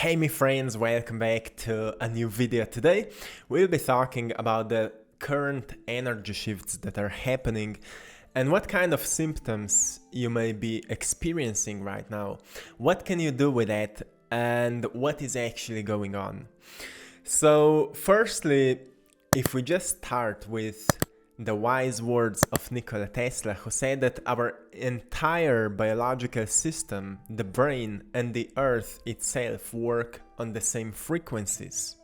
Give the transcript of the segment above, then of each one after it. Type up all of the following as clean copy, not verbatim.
Hey my friends, welcome back to a new video. Today we'll be talking about the current energy shifts that are happening and what kind of symptoms you may be experiencing right now. What can you do with that and what is actually going on? So firstly, if we just start with the wise words of Nikola Tesla, who said that our entire biological system, the brain and the earth itself, work on the same frequencies.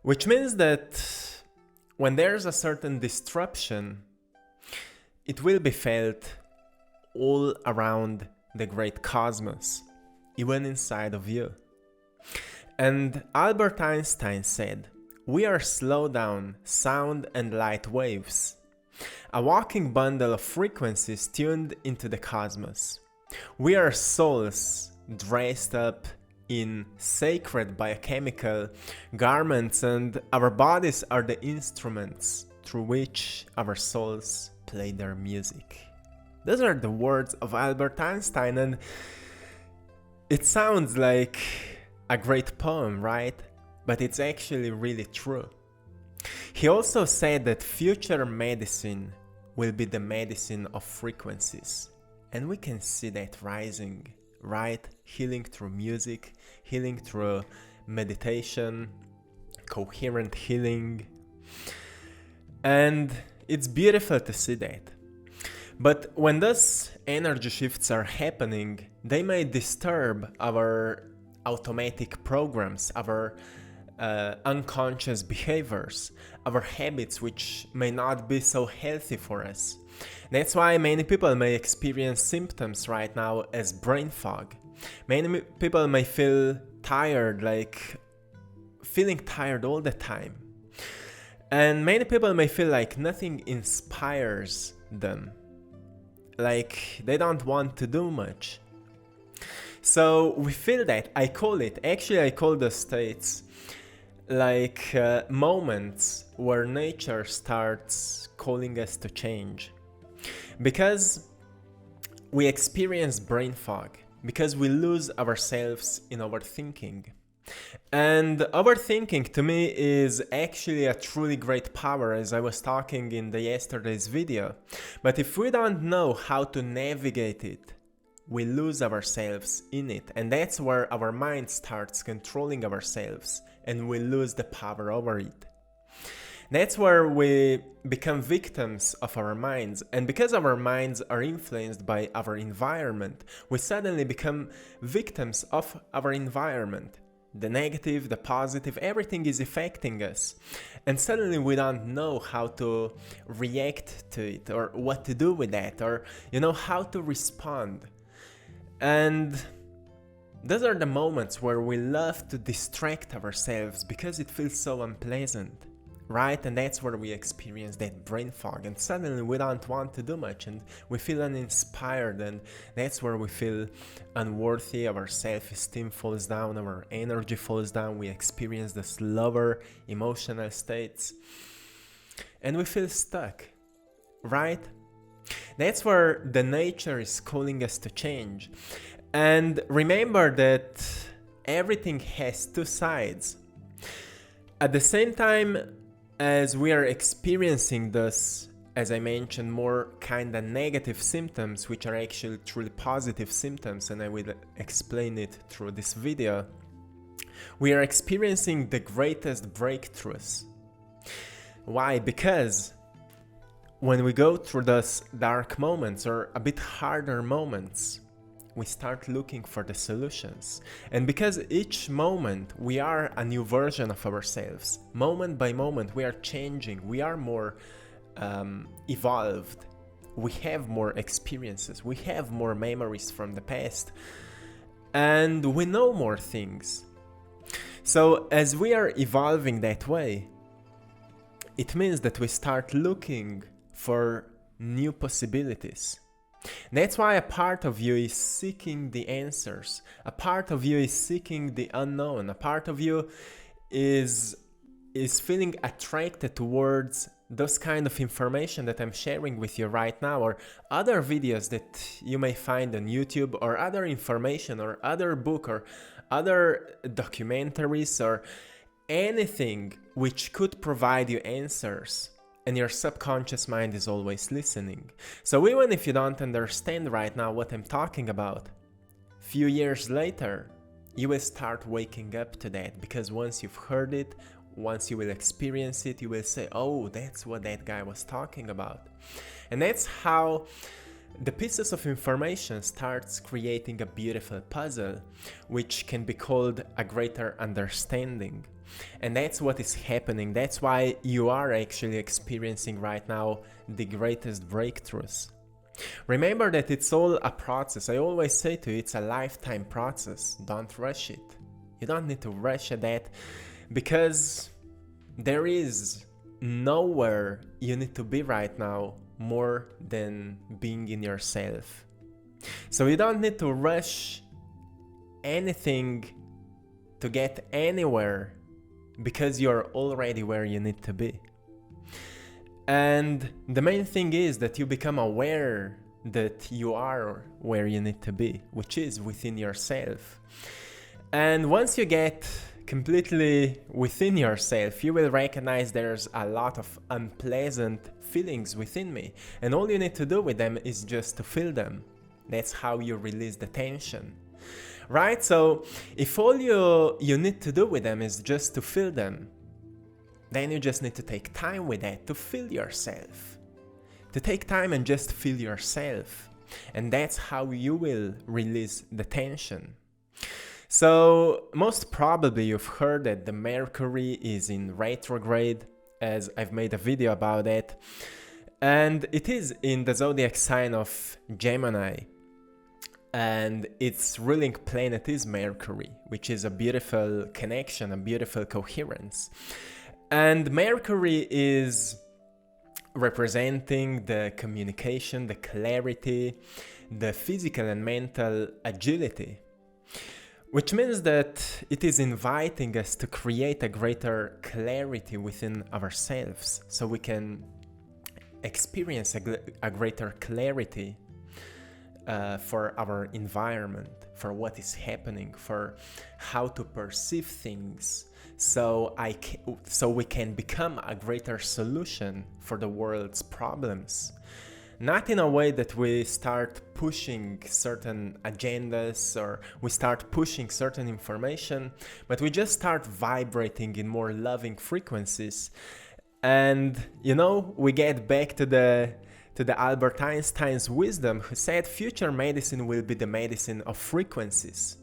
Which means that when there's a certain disruption, it will be felt all around the great cosmos, even inside of you. And Albert Einstein said, "We are slow down sound and light waves, a walking bundle of frequencies tuned into the cosmos. We are souls dressed up in sacred biochemical garments, and our bodies are the instruments through which our souls play their music." Those are the words of Albert Einstein, and it sounds like a great poem, right? But it's actually really true. He also said that future medicine will be the medicine of frequencies. And we can see that rising, right? Healing through music, healing through meditation, coherent healing. And it's beautiful to see that. But when those energy shifts are happening, they may disturb our automatic programs, our unconscious behaviors, our habits, which may not be so healthy for us. That's why many people may experience symptoms right now as brain fog. Many people may feel tired, like feeling tired all the time. And many people may feel like nothing inspires them, like they don't want to do much. So we feel that. I call those states like moments where nature starts calling us to change. Because we experience brain fog, because we lose ourselves in overthinking. And overthinking to me is actually a truly great power, as I was talking in the yesterday's video. But if we don't know how to navigate it, we lose ourselves in it, and that's where our mind starts controlling ourselves and we lose the power over it. That's where we become victims of our minds, and because our minds are influenced by our environment, we suddenly become victims of our environment. The negative, the positive, everything is affecting us, and suddenly we don't know how to react to it or what to do with that, or how to respond. And those are the moments where we love to distract ourselves because it feels so unpleasant, right? And that's where we experience that brain fog, and suddenly we don't want to do much and we feel uninspired, and that's where we feel unworthy, our self-esteem falls down, our energy falls down, we experience the lower emotional states and we feel stuck, right? That's where the nature is calling us to change. And remember that everything has two sides. At the same time as we are experiencing this, as I mentioned, more kind of negative symptoms, which are actually truly positive symptoms, and I will explain it through this video, we are experiencing the greatest breakthroughs. Why? Because when we go through those dark moments or a bit harder moments, we start looking for the solutions. And because each moment we are a new version of ourselves, moment by moment we are changing, we are more evolved, we have more experiences, we have more memories from the past, and we know more things. So as we are evolving that way, it means that we start looking for new possibilities. That's why a part of you is seeking the answers, a part of you is seeking the unknown, a part of you is feeling attracted towards those kind of information that I'm sharing with you right now, or other videos that you may find on YouTube, or other information, or other book, or other documentaries, or anything which could provide you answers, and your subconscious mind is always listening. So even if you don't understand right now what I'm talking about, few years later, you will start waking up to that, because once you've heard it, once you will experience it, you will say, oh, that's what that guy was talking about. And that's how the pieces of information starts creating a beautiful puzzle, which can be called a greater understanding. And that's what is happening. That's why you are actually experiencing right now the greatest breakthroughs. Remember that it's all a process. I always say to you, it's a lifetime process. Don't rush it. You don't need to rush at that, because there is nowhere you need to be right now more than being in yourself. So you don't need to rush anything to get anywhere, because you're already where you need to be. And the main thing is that you become aware that you are where you need to be, which is within yourself. And once you get completely within yourself, you will recognize there's a lot of unpleasant feelings within me, and all you need to do with them is just to feel them. That's how you release the tension, right? So if all you need to do with them is just to feel them, then you just need to take time with that, to feel yourself, to take time and just feel yourself. And that's how you will release the tension. So most probably you've heard that the Mercury is in retrograde, as I've made a video about it. And it is in the zodiac sign of Gemini. And its ruling planet is Mercury, which is a beautiful connection, a beautiful coherence. And Mercury is representing the communication, the clarity, the physical and mental agility, which means that it is inviting us to create a greater clarity within ourselves, so we can experience a greater clarity for our environment, for what is happening, for how to perceive things, so we can become a greater solution for the world's problems. Not in a way that we start pushing certain agendas or we start pushing certain information, but we just start vibrating in more loving frequencies. And, we get back to the Albert Einstein's wisdom, who said future medicine will be the medicine of frequencies.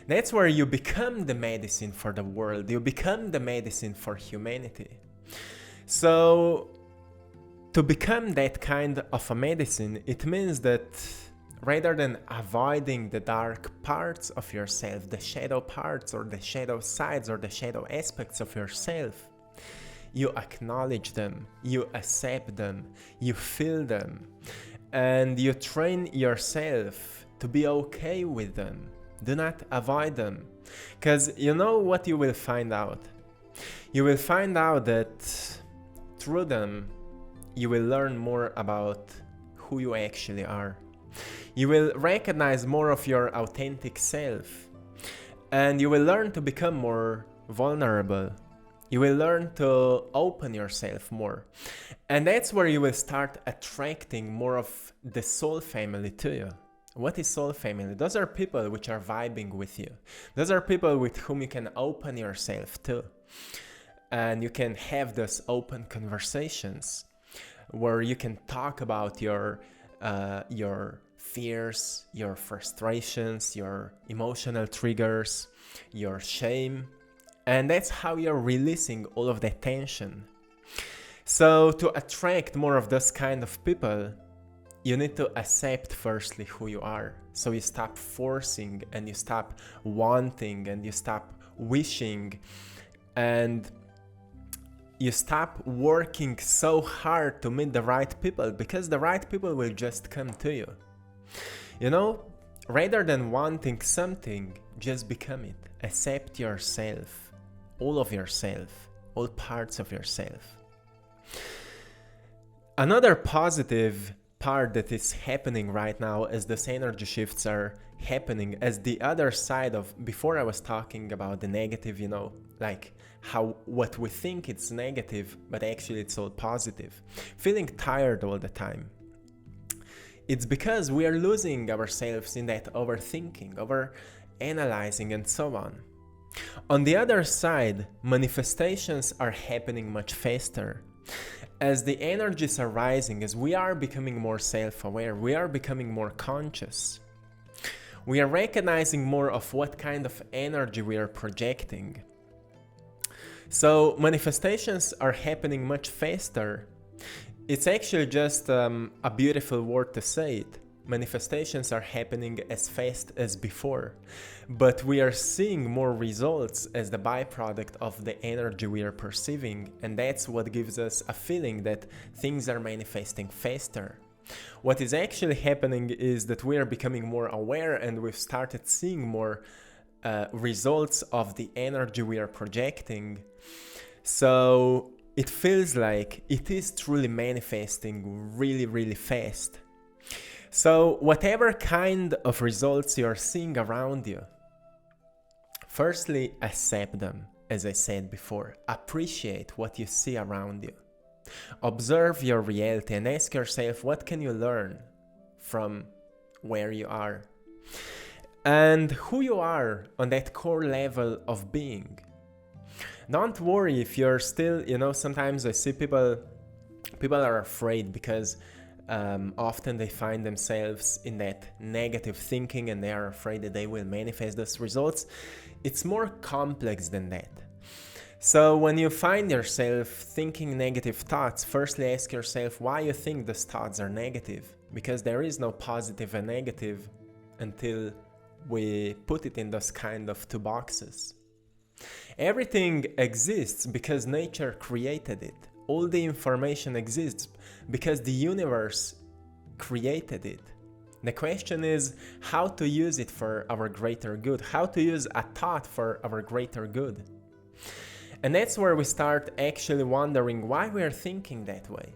That's where you become the medicine for the world. You become the medicine for humanity. So to become that kind of a medicine, it means that rather than avoiding the dark parts of yourself, the shadow parts or the shadow sides or the shadow aspects of yourself, you acknowledge them, you accept them, you feel them, and you train yourself to be okay with them. Do not avoid them. Because you know what you will find out? You will find out that through them, you will learn more about who you actually are. You will recognize more of your authentic self. And you will learn to become more vulnerable. You will learn to open yourself more. And that's where you will start attracting more of the soul family to you. What is soul family? Those are people which are vibing with you. Those are people with whom you can open yourself to. And you can have those open conversations where you can talk about your fears, your frustrations, your emotional triggers, your shame. And that's how you're releasing all of that tension. So to attract more of those kind of people, you need to accept firstly who you are. So you stop forcing and you stop wanting and you stop wishing and you stop working so hard to meet the right people, because the right people will just come to you. Rather than wanting something, just become it. Accept yourself, all of yourself, all parts of yourself. Another positive part that is happening right now as these energy shifts are happening, as the other side of, before I was talking about the negative, like how what we think it's negative, but actually it's all positive. Feeling tired all the time. It's because we are losing ourselves in that overthinking, over analyzing and so on. On the other side, manifestations are happening much faster. As the energies are rising, as we are becoming more self-aware, we are becoming more conscious. We are recognizing more of what kind of energy we are projecting. So manifestations are happening much faster. It's actually just a beautiful word to say it. Manifestations are happening as fast as before, but we are seeing more results as the byproduct of the energy we are perceiving, and that's what gives us a feeling that things are manifesting faster. What is actually happening is that we are becoming more aware, and we've started seeing more results of the energy we are projecting. So it feels like it is truly manifesting really, really fast. So whatever kind of results you are seeing around you, firstly, accept them, as I said before. Appreciate what you see around you. Observe your reality and ask yourself, what can you learn from where you are? And who you are on that core level of being. Don't worry if you're still, sometimes I see people are afraid because often they find themselves in that negative thinking and they are afraid that they will manifest those results. It's more complex than that. So when you find yourself thinking negative thoughts, firstly ask yourself why you think those thoughts are negative. Because there is no positive and negative until we put it in those kind of two boxes. Everything exists because nature created it. All the information exists because the universe created it. The question is how to use it for our greater good, how to use a thought for our greater good. And that's where we start actually wondering why we are thinking that way.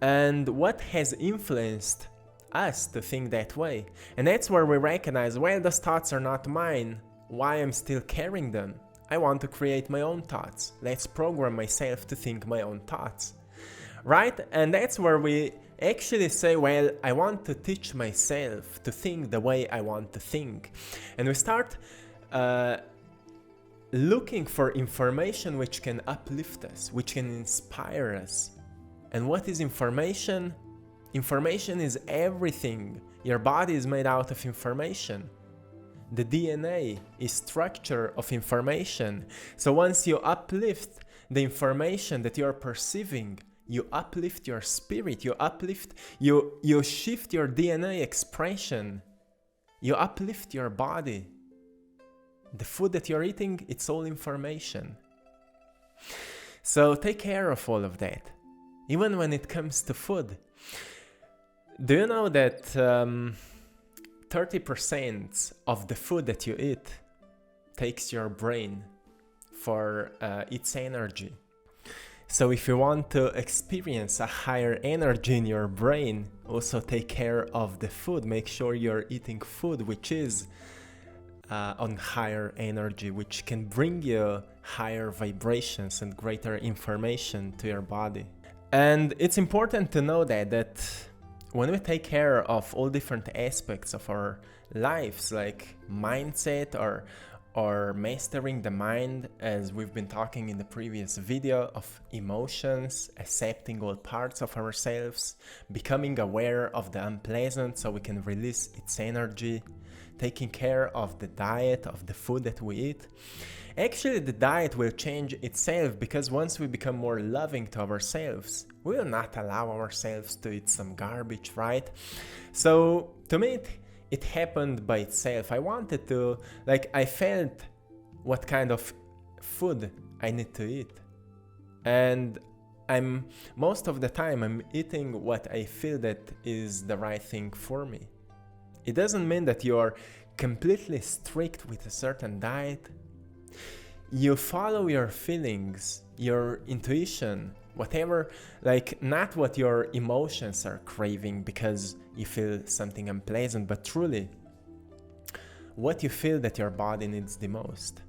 And what has influenced us to think that way. And that's where we recognize, well, those thoughts are not mine. Why I'm still carrying them? I want to create my own thoughts. Let's program myself to think my own thoughts. Right? And that's where we actually say, well, I want to teach myself to think the way I want to think. And we start looking for information which can uplift us, which can inspire us. And what is information? Information is everything. Your body is made out of information. The DNA is structure of information. So once you uplift the information that you're perceiving, you uplift your spirit, you shift your DNA expression, you uplift your body. The food that you're eating, it's all information. So take care of all of that. Even when it comes to food. Do you know that 30% of the food that you eat takes your brain for its energy? So if you want to experience a higher energy in your brain, also take care of the food. Make sure you're eating food which is on higher energy, which can bring you higher vibrations and greater information to your body. And it's important to know that when we take care of all different aspects of our lives, like mindset or mastering the mind, as we've been talking in the previous video, of emotions, accepting all parts of ourselves, becoming aware of the unpleasant so we can release its energy, taking care of the diet, of the food that we eat. Actually, the diet will change itself because once we become more loving to ourselves, we will not allow ourselves to eat some garbage, right? So to me, it happened by itself. I wanted to, I felt what kind of food I need to eat. And most of the time, I'm eating what I feel that is the right thing for me. It doesn't mean that you're completely strict with a certain diet. You follow your feelings, your intuition, Whatever, like not what your emotions are craving because you feel something unpleasant, but truly what you feel that your body needs the most.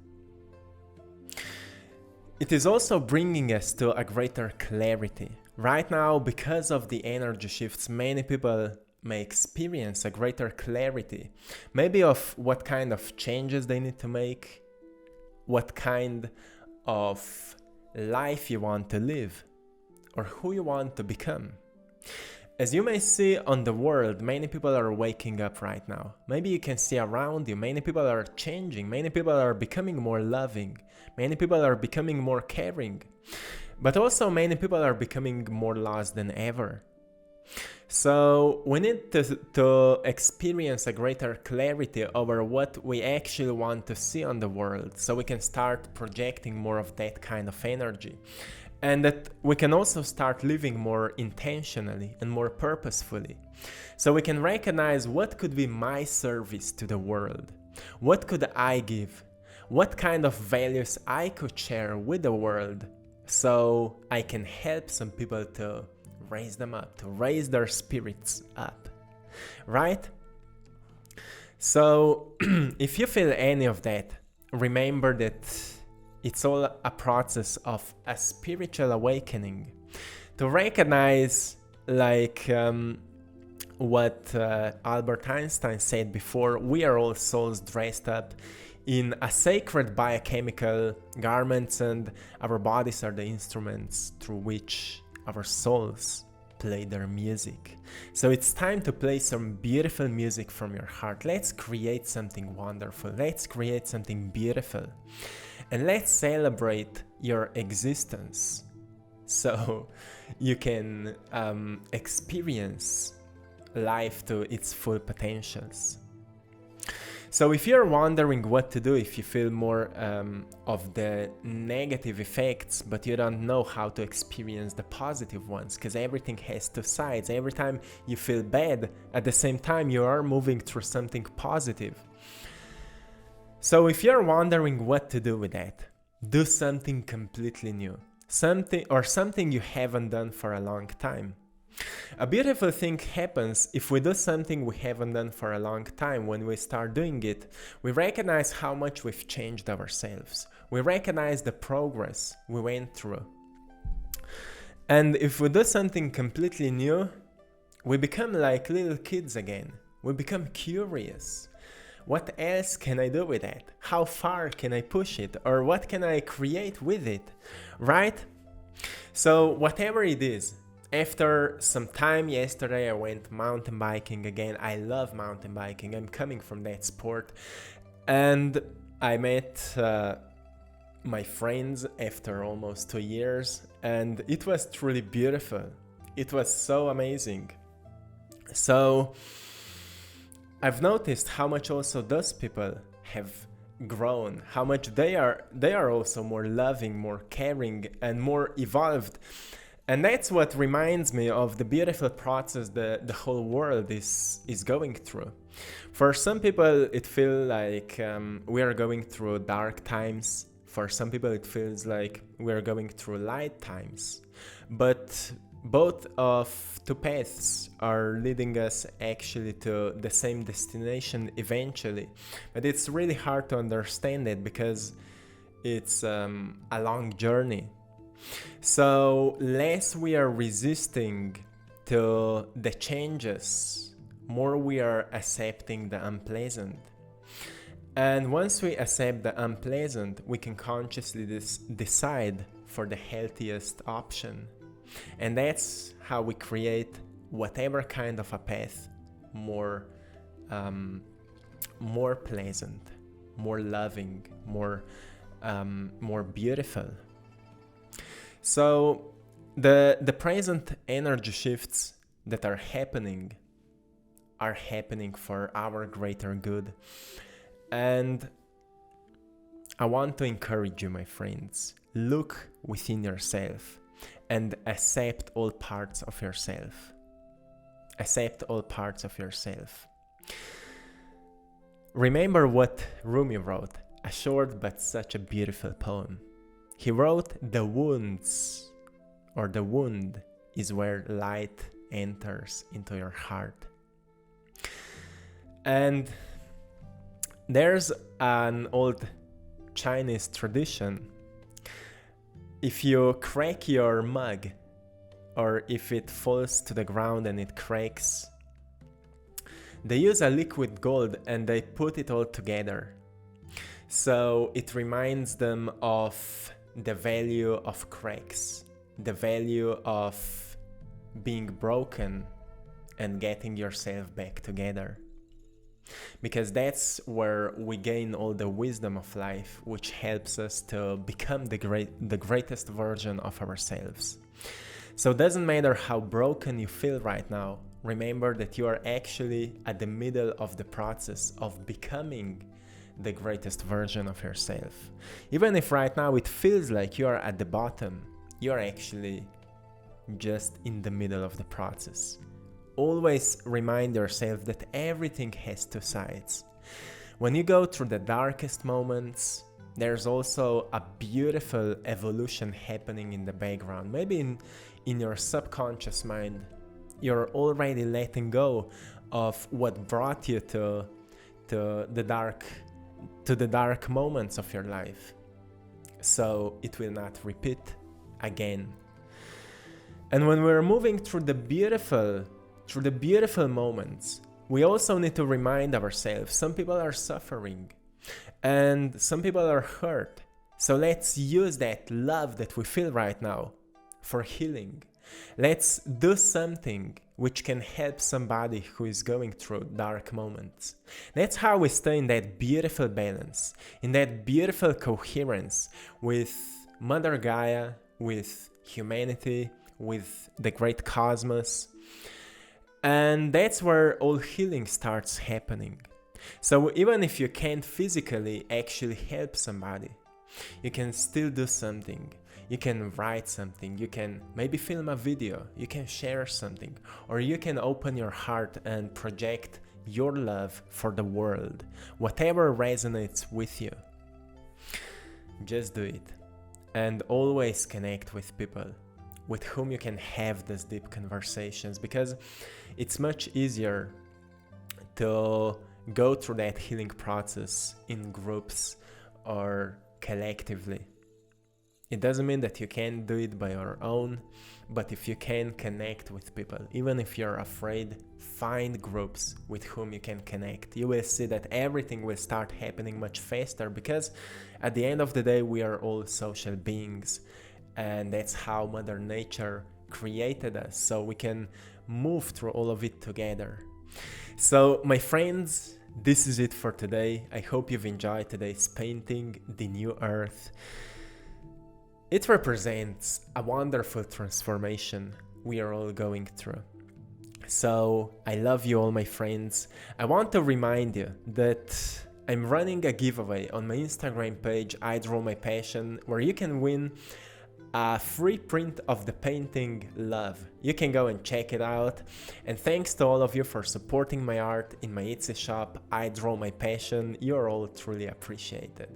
It is also bringing us to a greater clarity. Right now, because of the energy shifts, many people may experience a greater clarity, maybe of what kind of changes they need to make, what kind of life you want to live, or who you want to become. As you may see on the world, many people are waking up right now. Maybe you can see around you, many people are changing, many people are becoming more loving, many people are becoming more caring, but also many people are becoming more lost than ever. So we need to experience a greater clarity over what we actually want to see on the world, so we can start projecting more of that kind of energy. And that we can also start living more intentionally and more purposefully. So we can recognize what could be my service to the world. What could I give? What kind of values I could share with the world so I can help some people to raise them up, to raise their spirits up, right? So if you feel any of that, remember that it's all a process of a spiritual awakening. To recognize, like what Albert Einstein said before, we are all souls dressed up in a sacred biochemical garments, and our bodies are the instruments through which our souls play their music. So it's time to play some beautiful music from your heart. Let's create something wonderful. Let's create something beautiful. And let's celebrate your existence so you can experience life to its full potentials. So if you're wondering what to do, if you feel more of the negative effects, but you don't know how to experience the positive ones, because everything has two sides. Every time you feel bad, at the same time you are moving through something positive. So if you're wondering what to do with that, do something completely new. Something you haven't done for a long time. A beautiful thing happens if we do something we haven't done for a long time. When we start doing it, we recognize how much we've changed ourselves. We recognize the progress we went through. And if we do something completely new, we become like little kids again. We become curious. What else can I do with that? How far can I push it? Or what can I create with it? Right? So whatever it is, after some time yesterday, I went mountain biking again. I love mountain biking. I'm coming from that sport. And I met my friends after almost 2 years. And it was truly beautiful. It was so amazing. So I've noticed how much also those people have grown, how much they are also more loving, more caring, and more evolved. And that's what reminds me of the beautiful process that the whole world is going through. For some people, it feels like we are going through dark times. For some people, it feels like we are going through light times. But both of two paths are leading us actually to the same destination eventually. But it's really hard to understand it because it's a long journey. So less we are resisting to the changes, more we are accepting the unpleasant. And once we accept the unpleasant, we can consciously decide for the healthiest option. And that's how we create whatever kind of a path more pleasant, more loving, more beautiful. So the present energy shifts that are happening for our greater good. And I want to encourage you, my friends, look within yourself and accept all parts of yourself. Accept all parts of yourself. Remember what Rumi wrote, a short but such a beautiful poem. He wrote, "The wounds or the wound is where light enters into your heart. And there's an old Chinese tradition. If you crack your mug, or if it falls to the ground and it cracks, they use a liquid gold and they put it all together. So it reminds them of the value of cracks, the value of being broken and getting yourself back together. Because that's where we gain all the wisdom of life, which helps us to become the greatest version of ourselves. So it doesn't matter how broken you feel right now. Remember that you are actually at the middle of the process of becoming the greatest version of yourself. Even if right now it feels like you are at the bottom, you are actually just in the middle of the process. Always remind yourself that everything has two sides. When you go through the darkest moments, there's also a beautiful evolution happening in the background. Maybe in your subconscious mind, you're already letting go of what brought you to the dark moments of your life, so it will not repeat again. And when we're moving through the beautiful moments, we also need to remind ourselves some people are suffering and some people are hurt. So let's use that love that we feel right now for healing. Let's do something which can help somebody who is going through dark moments. That's how we stay in that beautiful balance, in that beautiful coherence with Mother Gaia, with humanity, with the great cosmos. And that's where all healing starts happening. So even if you can't physically actually help somebody, you can still do something. You can write something, you can maybe film a video, you can share something, or you can open your heart and project your love for the world, whatever resonates with you. Just do it. And always connect with people with whom you can have these deep conversations, because it's much easier to go through that healing process in groups or collectively. It doesn't mean that you can't do it by your own, but if you can connect with people, even if you're afraid, find groups with whom you can connect. You will see that everything will start happening much faster, because at the end of the day, we are all social beings, and that's how Mother Nature created us, so we can move through all of it together. So, my friends, this is it for today. I hope you've enjoyed today's painting, The New Earth. It represents a wonderful transformation we are all going through. So I love you all, my friends. I want to remind you that I'm running a giveaway on my Instagram page, AttractPassion, where you can win a free print of the painting Love. You can go and check it out. And thanks to all of you for supporting my art in my Etsy shop, AttractPassion. You're all truly appreciated.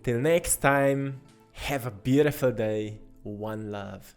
Till next time, have a beautiful day. One love.